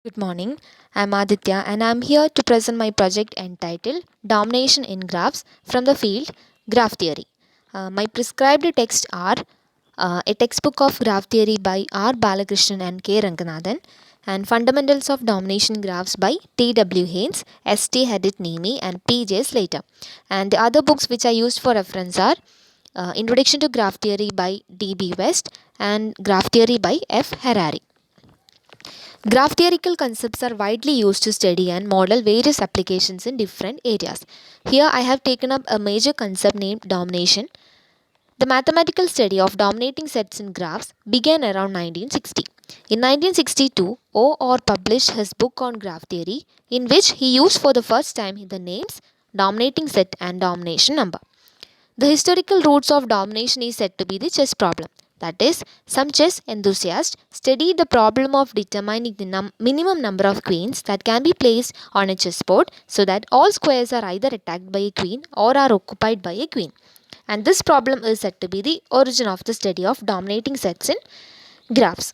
Good morning. I'm Aditya and I'm here to present my project entitled Domination in Graphs from the field Graph Theory. My prescribed texts are a textbook of graph theory by R. Balakrishnan and K. Ranganathan, and Fundamentals of Domination Graphs by T. W. Haynes, S. T. Hedit Nimi, and P. J. Slater. And the other books which I used for reference are Introduction to Graph Theory by D. B. West and Graph Theory by F. Harari. Graph theoretical concepts are widely used to study and model various applications in different areas. Here I have taken up a major concept named domination. The mathematical study of dominating sets in graphs began around 1960. In 1962, O. Orr published his book on graph theory, in which he used for the first time the names dominating set and domination number. The historical roots of domination is said to be the chess problem. That is, some chess enthusiasts studied the problem of determining the minimum number of queens that can be placed on a chessboard so that all squares are either attacked by a queen or are occupied by a queen. And this problem is said to be the origin of the study of dominating sets in graphs.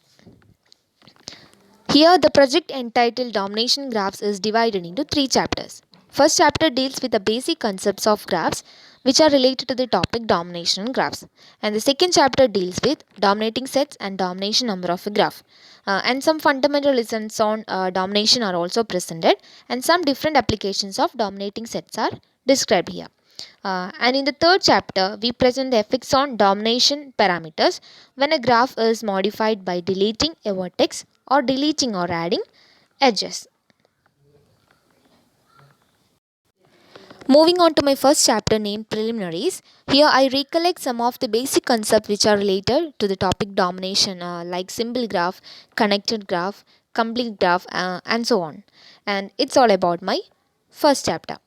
Here, the project entitled Domination Graphs is divided into three chapters. First chapter deals with the basic concepts of graphs which are related to the topic domination in graphs. And the second chapter deals with dominating sets and domination number of a graph. And some fundamental lessons on domination are also presented, and some different applications of dominating sets are described here. And in the third chapter, we present the effects on domination parameters when a graph is modified by deleting a vertex or deleting or adding edges. Moving on to my first chapter named Preliminaries, here I recollect some of the basic concepts which are related to the topic domination, like symbol graph, connected graph, complete graph, and so on. And it's all about my first chapter.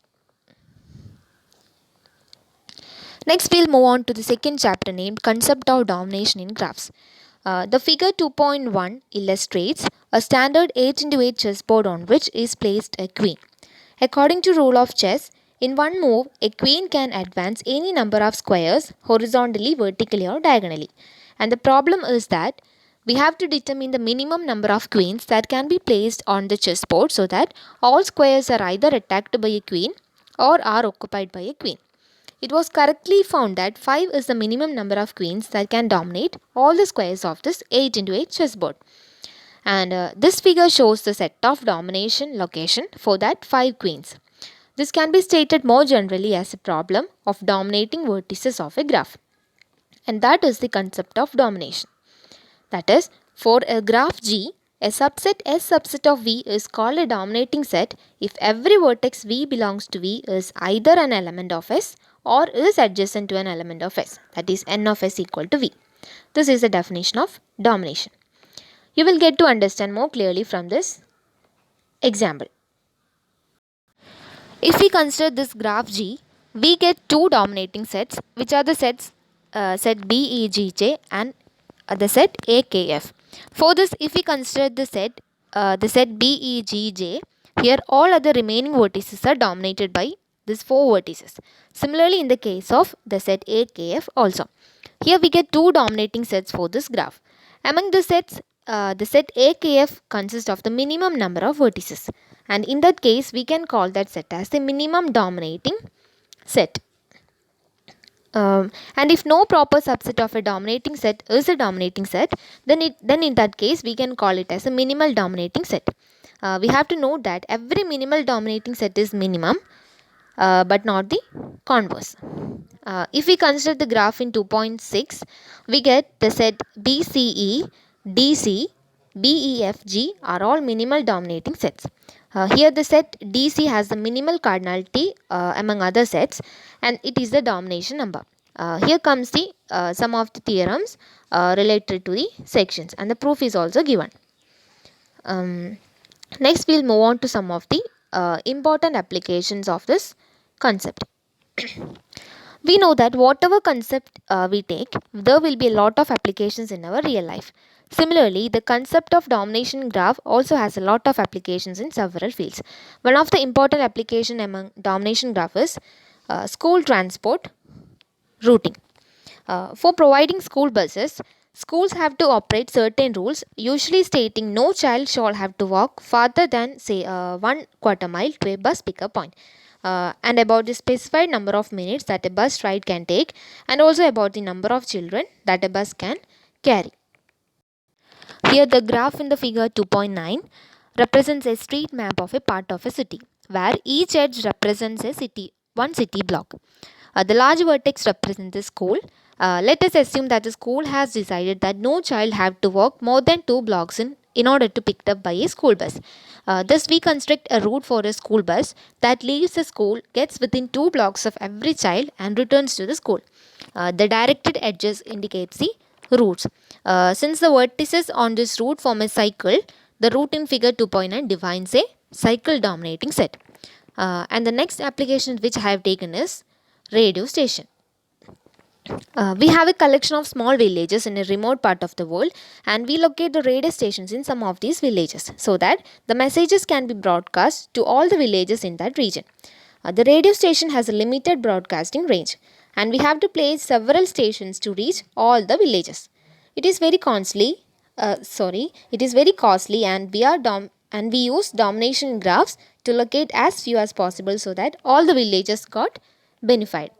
Next, we'll move on to the second chapter named Concept of Domination in Graphs. The figure 2.1 illustrates a standard 8 into 8 chessboard on which is placed a queen. According to rule of chess, in one move, a queen can advance any number of squares horizontally, vertically, or diagonally. And the problem is that we have to determine the minimum number of queens that can be placed on the chessboard so that all squares are either attacked by a queen or are occupied by a queen. It was correctly found that 5 is the minimum number of queens that can dominate all the squares of this 8 into 8 chessboard. And this figure shows the set of domination location for that 5 queens. This can be stated more generally as a problem of dominating vertices of a graph. And that is the concept of domination. That is, for a graph G, a subset S subset of V is called a dominating set if every vertex V belongs to V is either an element of S or is adjacent to an element of S. That is, N of S equal to V. This is the definition of domination. You will get to understand more clearly from this example. If we consider this graph G, we get two dominating sets, which are the sets set B, E, G, J and the set A, K, F. For this, if we consider the set B, E, G, J, here all other remaining vertices are dominated by these four vertices. Similarly, in the case of the set A, K, F also. Here we get two dominating sets for this graph. Among the sets, the set A, K, F consists of the minimum number of vertices. And in that case, we can call that set as the minimum dominating set. And if no proper subset of a dominating set is a dominating set, then in that case we can call it as a minimal dominating set. We have to note that every minimal dominating set is minimum, but not the converse. If we consider the graph in 2.6, we get the set BCE, DC, BEFG are all minimal dominating sets. Here the set DC has the minimal cardinality among other sets, and it is the domination number. Here comes the some of the theorems related to the sections, and the proof is also given. Next we'll move on to some of the important applications of this concept. We know that whatever concept we take, there will be a lot of applications in our real life. Similarly, the concept of domination graph also has a lot of applications in several fields. One of the important application among domination graph is school transport routing. For providing school buses, Schools have to operate certain rules, usually stating no child shall have to walk farther than, say, 1/4 mile to a bus pickup point. And about the specified number of minutes that a bus ride can take, and also about the number of children that a bus can carry. Here, the graph in the figure 2.9 represents a street map of a part of a city, where each edge represents a city, one city block. The large vertex represents the school. Let us assume that the school has decided that no child have to walk more than 2 blocks in order to picked up by a school bus. Thus, we construct a route for a school bus that leaves the school, gets within 2 blocks of every child, and returns to the school. The directed edges indicates the routes. Since the vertices on this route form a cycle, the route in figure 2.9 defines a cycle dominating set. And the next application which I have taken is radio station. We have a collection of small villages in a remote part of the world, and we locate the radio stations in some of these villages so that the messages can be broadcast to all the villages in that region. The radio station has a limited broadcasting range, and we have to place several stations to reach all the villages. It is very costly. It is very costly, and we use domination graphs to locate as few as possible so that all the villages got benefited.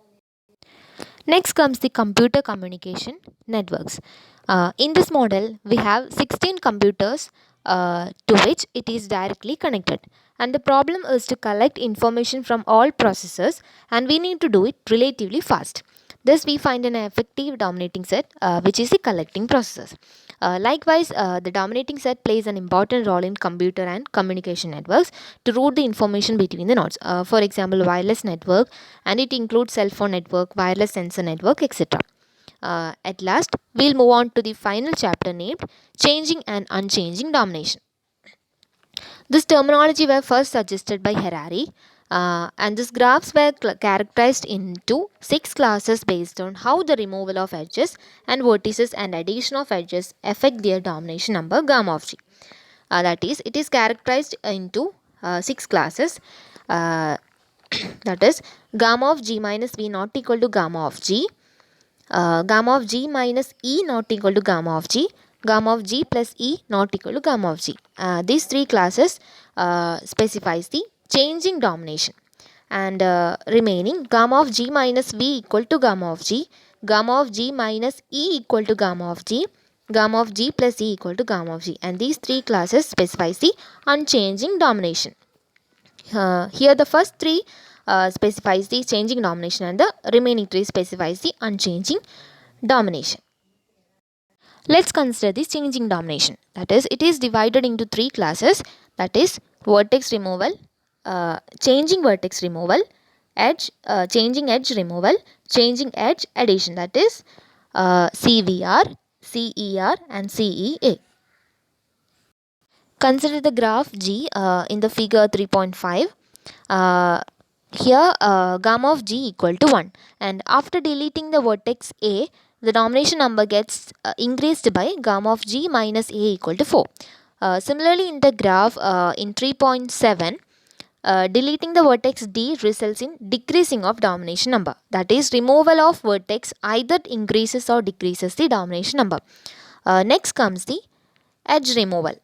Next comes the computer communication networks. In this model, we have 16 computers to which it is directly connected. And the problem is to collect information from all processors, and we need to do it relatively fast. Thus, we find an effective dominating set, which is the collecting processors. Likewise, the dominating set plays an important role in computer and communication networks to route the information between the nodes. For example, wireless network, and it includes cell phone network, wireless sensor network, etc. At last, we'll move on to the final chapter named Changing and Unchanging Domination. This terminology were first suggested by Harari, and these graphs were characterized into 6 classes based on how the removal of edges and vertices and addition of edges affect their domination number gamma of g. That is, it is characterized into 6 classes. That is, gamma of g minus v not equal to gamma of g, gamma of g minus e not equal to gamma of g, gamma of g plus e not equal to gamma of g. These 3 classes specifies the changing domination, and remaining gamma of g minus v equal to gamma of g, gamma of g minus e equal to gamma of g, gamma of g plus e equal to gamma of g, and these 3 classes specifies the unchanging domination. Here the first 3 specifies the changing domination, and the remaining 3 specifies the unchanging domination. Let's consider this changing domination. That is, it is divided into 3 classes. That is, vertex removal, changing vertex removal, changing edge removal, changing edge addition. That is CVR, CER, and CEA. Consider the graph G in the figure 3.5. Here gamma of g equal to 1, and after deleting the vertex A, the domination number gets increased by gamma of g minus a equal to 4. Similarly, in the graph in 3.7, deleting the vertex D results in decreasing of domination number. That is, removal of vertex either increases or decreases the domination number. Next comes the edge removal.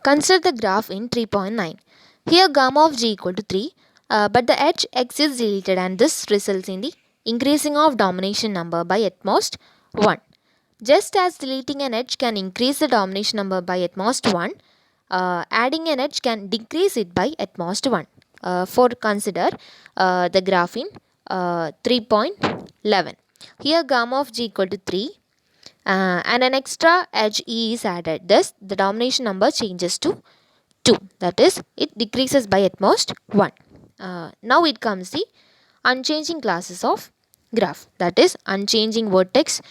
Consider the graph in 3.9. Here gamma of g equal to 3, but the edge x is deleted, and this results in the increasing of domination number by at most 1. Just as deleting an edge can increase the domination number by at most 1, adding an edge can decrease it by at most 1. For consider the graph in 3.11. Here gamma of g equal to 3, and an extra edge e is added. Thus, the domination number changes to 2. That is, it decreases by at most 1. Now it comes the unchanging classes of graph. That is, unchanging vertex.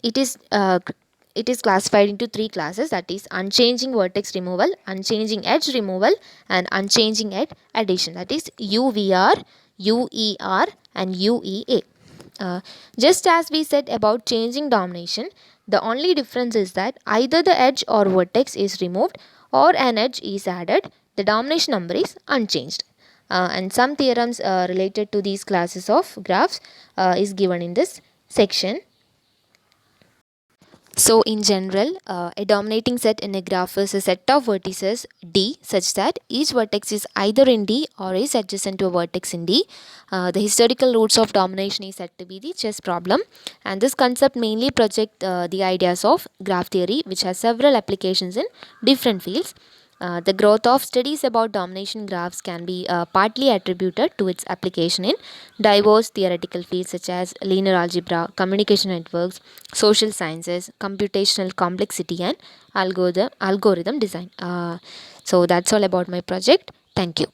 It is classified into 3 classes. That is, unchanging vertex removal, unchanging edge removal, and unchanging edge addition. That is UVR, UER, and UEA. Just as we said about changing domination, the only difference is that either the edge or vertex is removed or an edge is added, the domination number is unchanged. and some theorems related to these classes of graphs is given in this section. So, in general, a dominating set in a graph is a set of vertices D such that each vertex is either in D or is adjacent to a vertex in D. The historical roots of domination is said to be the chess problem, and this concept mainly projects the ideas of graph theory, which has several applications in different fields. The growth of studies about domination graphs can be partly attributed to its application in diverse theoretical fields such as linear algebra, communication networks, social sciences, computational complexity, and algorithm design. So that's all about my project. Thank you.